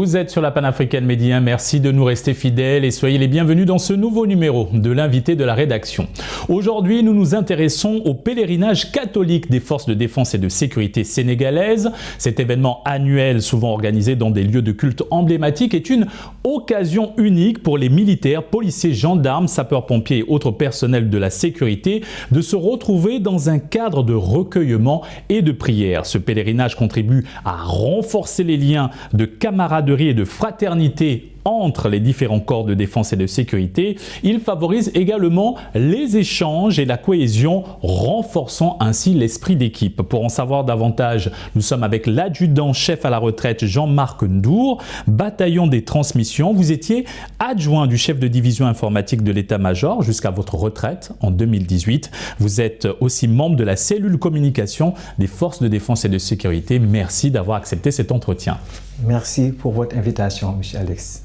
Vous êtes sur la Panafricaine Média, merci de nous rester fidèles et soyez les bienvenus dans ce nouveau numéro de l'invité de la rédaction. Aujourd'hui, nous nous intéressons au pèlerinage catholique des forces de défense et de sécurité sénégalaises. Cet événement annuel, souvent organisé dans des lieux de culte emblématiques, est une occasion unique pour les militaires, policiers, gendarmes, sapeurs-pompiers et autres personnels de la sécurité de se retrouver dans un cadre de recueillement et de prière. Ce pèlerinage contribue à renforcer les liens de camaraderie et de fraternité entre les différents corps de défense et de sécurité. Il favorise également les échanges et la cohésion, renforçant ainsi l'esprit d'équipe. Pour en savoir davantage, nous sommes avec l'adjudant-chef à la retraite Jean-Marc Ndour, bataillon des transmissions. Vous étiez adjoint du chef de division informatique de l'état-major jusqu'à votre retraite en 2018. Vous êtes aussi membre de la cellule communication des forces de défense et de sécurité. Merci d'avoir accepté cet entretien. Merci pour votre invitation, M. Alex.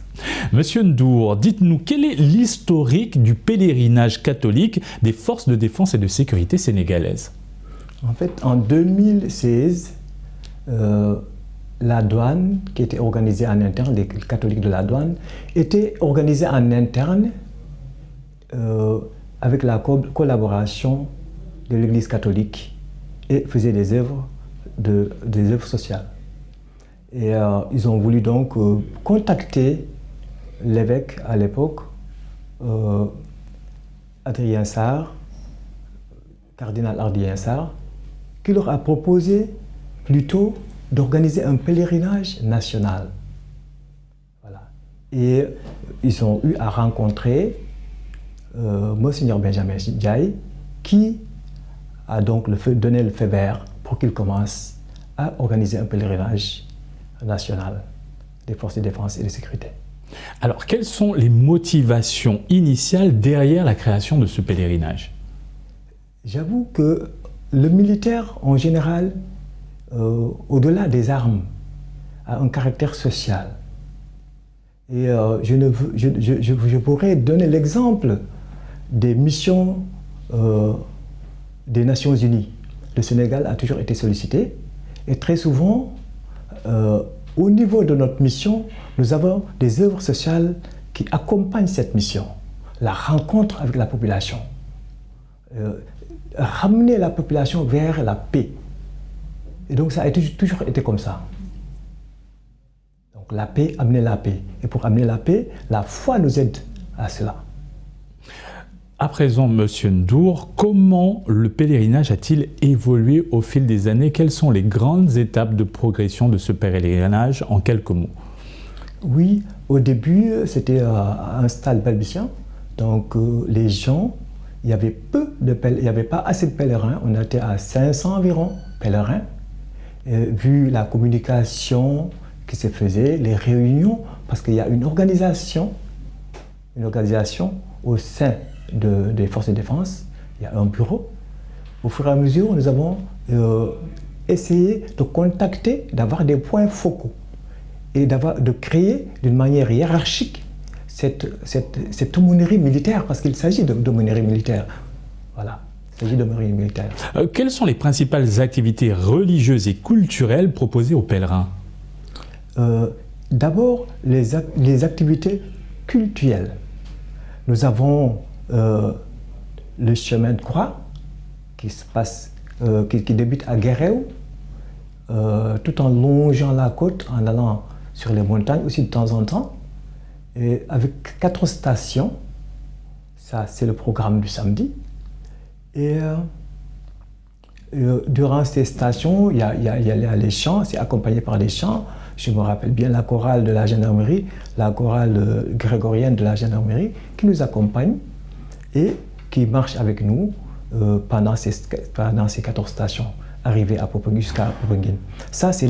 Monsieur Ndour, dites-nous, quel est l'historique du pèlerinage catholique des forces de défense et de sécurité sénégalaises? En fait, en 2016, la douane, qui était organisée en interne, les catholiques de la douane, était organisée en interne avec la collaboration de l'Église catholique et faisait des œuvres sociales. Et ils ont voulu donc contacter l'évêque à l'époque, Adrien Sarr, cardinal Adrien Sarr, qui leur a proposé plutôt d'organiser un pèlerinage national. Voilà. Et ils ont eu à rencontrer Monseigneur Benjamin Ndiaye, qui a donc donné le feu vert pour qu'il commence à organiser un pèlerinage national des forces de défense et de sécurité. Alors, quelles sont les motivations initiales derrière la création de ce pèlerinage? J'avoue que le militaire, en général, au-delà des armes, a un caractère social. Et je pourrais donner l'exemple des missions des Nations Unies. Le Sénégal a toujours été sollicité et très souvent, au niveau de notre mission, nous avons des œuvres sociales qui accompagnent cette mission. La rencontre avec la population. Ramener la population vers la paix. Et donc ça a toujours été comme ça. Donc la paix, amener la paix. Et pour amener la paix, la foi nous aide à cela. À présent, Monsieur Ndour, comment le pèlerinage a-t-il évolué au fil des années? Quelles sont les grandes étapes de progression de ce pèlerinage en quelques mots? Oui, au début, c'était un stade balbutiant. Donc les gens, il y avait pas assez de pèlerins. On était à 500 environ pèlerins. Et vu la communication qui se faisait, les réunions, parce qu'il y a une organisation au sein des forces de défense, il y a un bureau. Au fur et à mesure, nous avons essayé de contacter, d'avoir des points focaux et de créer d'une manière hiérarchique cette aumônerie militaire, parce qu'il s'agit d'aumônerie militaire. Voilà, il s'agit d'aumônerie militaire. Quelles sont les principales activités religieuses et culturelles proposées aux pèlerins? D'abord, les activités cultuelles. Nous avons le chemin de croix qui débute à Guéréo, tout en longeant la côte, en allant sur les montagnes aussi de temps en temps, et avec 4 stations. Ça, c'est le programme du samedi. Et durant ces stations, il y a les chants, c'est accompagné par les chants. Je me rappelle bien la chorale de la gendarmerie, la chorale grégorienne de la gendarmerie, qui nous accompagne et qui marche avec nous pendant ces 14 stations, arrivées à Popenguine jusqu'à Popenguine. Ça, c'est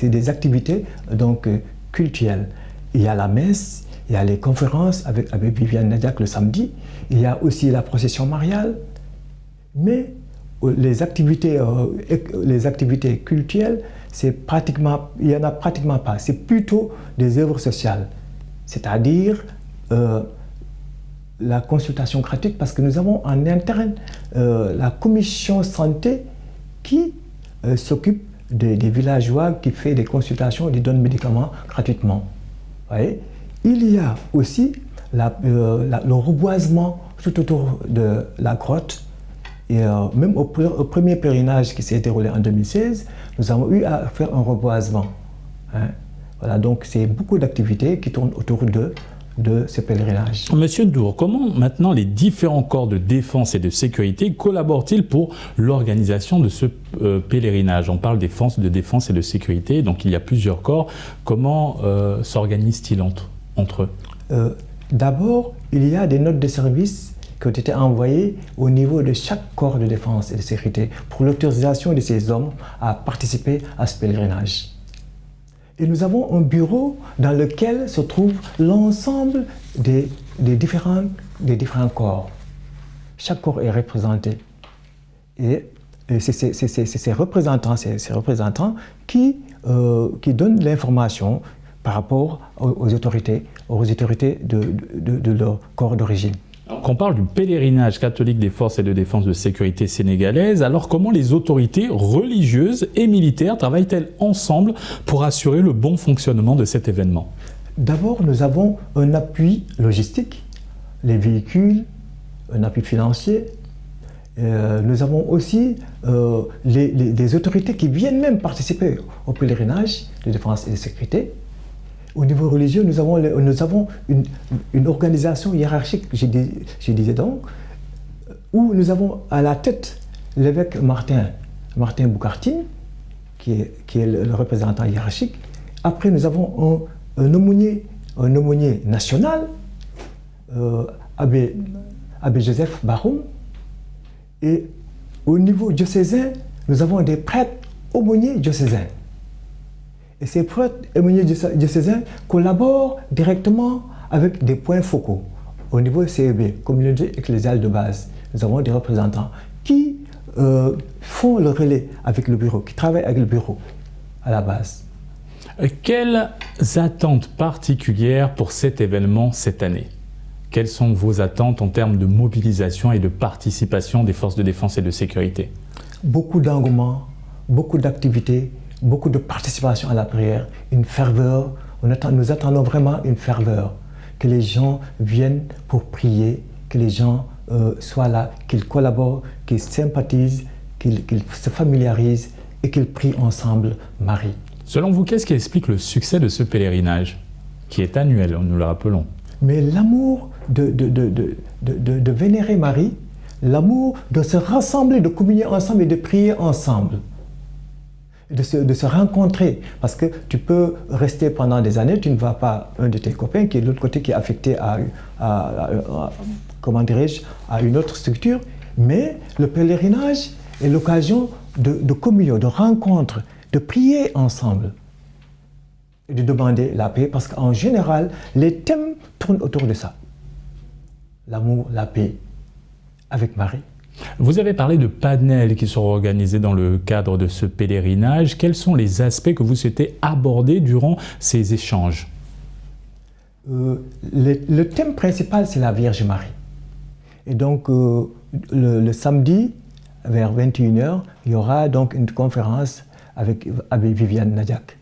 des activités donc, culturelles. Il y a la messe, il y a les conférences avec Viviane Nadiak le samedi, il y a aussi la procession mariale, mais les activités culturelles, il n'y en a pratiquement pas. C'est plutôt des œuvres sociales, c'est-à-dire la consultation gratuite, parce que nous avons en interne la commission santé qui s'occupe des villageois qui fait des consultations et qui donnent médicaments gratuitement. Vous voyez? Il y a aussi le reboisement tout autour de la grotte. Et même au premier pèlerinage qui s'est déroulé en 2016, nous avons eu à faire un reboisement. Hein. Voilà, donc c'est beaucoup d'activités qui tournent autour de ce pèlerinage. Monsieur Ndour, comment maintenant les différents corps de défense et de sécurité collaborent-ils pour l'organisation de ce pèlerinage? On parle des forces de défense et de sécurité, donc il y a plusieurs corps. Comment s'organisent-ils entre eux? D'abord, il y a des notes de service qui ont été envoyées au niveau de chaque corps de défense et de sécurité pour l'autorisation de ces hommes à participer à ce pèlerinage. Et nous avons un bureau dans lequel se trouve l'ensemble des différents corps. Chaque corps est représenté. Et c'est ces représentants qui donnent l'information par rapport aux autorités de leur corps d'origine. Quand on parle du pèlerinage catholique des forces et de défense de sécurité sénégalaises, alors comment les autorités religieuses et militaires travaillent-elles ensemble pour assurer le bon fonctionnement de cet événement? D'abord, nous avons un appui logistique, les véhicules, un appui financier. Nous avons aussi des autorités qui viennent même participer au pèlerinage de défense et de sécurité. Au niveau religieux, nous avons une organisation hiérarchique, je disais donc, où nous avons à la tête l'évêque Martin Boukartine, qui est le représentant hiérarchique. Après, nous avons un aumônier national, Abbé Joseph Baroum. Et au niveau diocésain, nous avons des prêtres aumôniers diocésains. Et ces prêtres aumôniers diocésains collaborent directement avec des points focaux. Au niveau CEB, Communauté ecclésiale de base, nous avons des représentants qui font le relais avec le bureau, qui travaillent avec le bureau à la base. Quelles attentes particulières pour cet événement cette année? Quelles sont vos attentes en termes de mobilisation et de participation des forces de défense et de sécurité? Beaucoup d'engouement, beaucoup d'activités, beaucoup de participation à la prière, une ferveur. Nous attendons vraiment une ferveur, que les gens viennent pour prier, que les gens soient là, qu'ils collaborent, qu'ils sympathisent, qu'ils se familiarisent et qu'ils prient ensemble Marie. Selon vous, qu'est-ce qui explique le succès de ce pèlerinage, qui est annuel, nous le rappelons? Mais l'amour de vénérer Marie, l'amour de se rassembler, de communier ensemble et de prier ensemble. De se rencontrer, parce que tu peux rester pendant des années, tu ne vois pas un de tes copains qui est de l'autre côté, qui est affecté à une autre structure, mais le pèlerinage est l'occasion de communion, de rencontre, de prier ensemble et de demander la paix, parce qu'en général, les thèmes tournent autour de ça. L'amour, la paix, avec Marie. Vous avez parlé de panels qui seront organisés dans le cadre de ce pèlerinage. Quels sont les aspects que vous souhaitez aborder durant ces échanges? Le thème principal, c'est la Vierge Marie. Et donc, le samedi, vers 21h, il y aura donc une conférence avec Abbé Viviane Nadiak.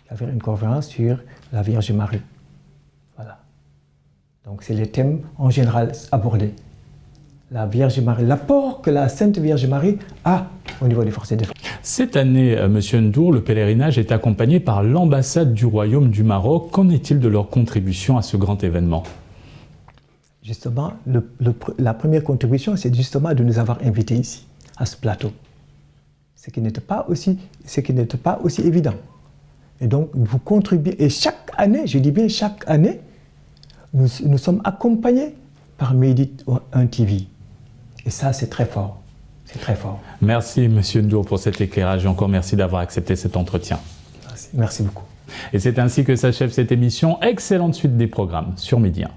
Il va faire une conférence sur la Vierge Marie. Voilà. Donc, c'est les thèmes en général abordés. La Vierge Marie, l'apport que la Sainte Vierge Marie a au niveau des forces de défense. Cette année, Monsieur Ndour, le pèlerinage est accompagné par l'ambassade du Royaume du Maroc. Qu'en est-il de leur contribution à ce grand événement? Justement, la première contribution, c'est justement de nous avoir invités ici, à ce plateau. Ce qui n'était pas aussi évident. Et donc, vous contribuez. Et chaque année, je dis bien chaque année, nous sommes accompagnés par Médite 1 TV. Et ça, c'est très fort. C'est très fort. Merci, Monsieur Ndour, pour cet éclairage et encore merci d'avoir accepté cet entretien. Merci beaucoup. Et c'est ainsi que s'achève cette émission. Excellente suite des programmes sur Média.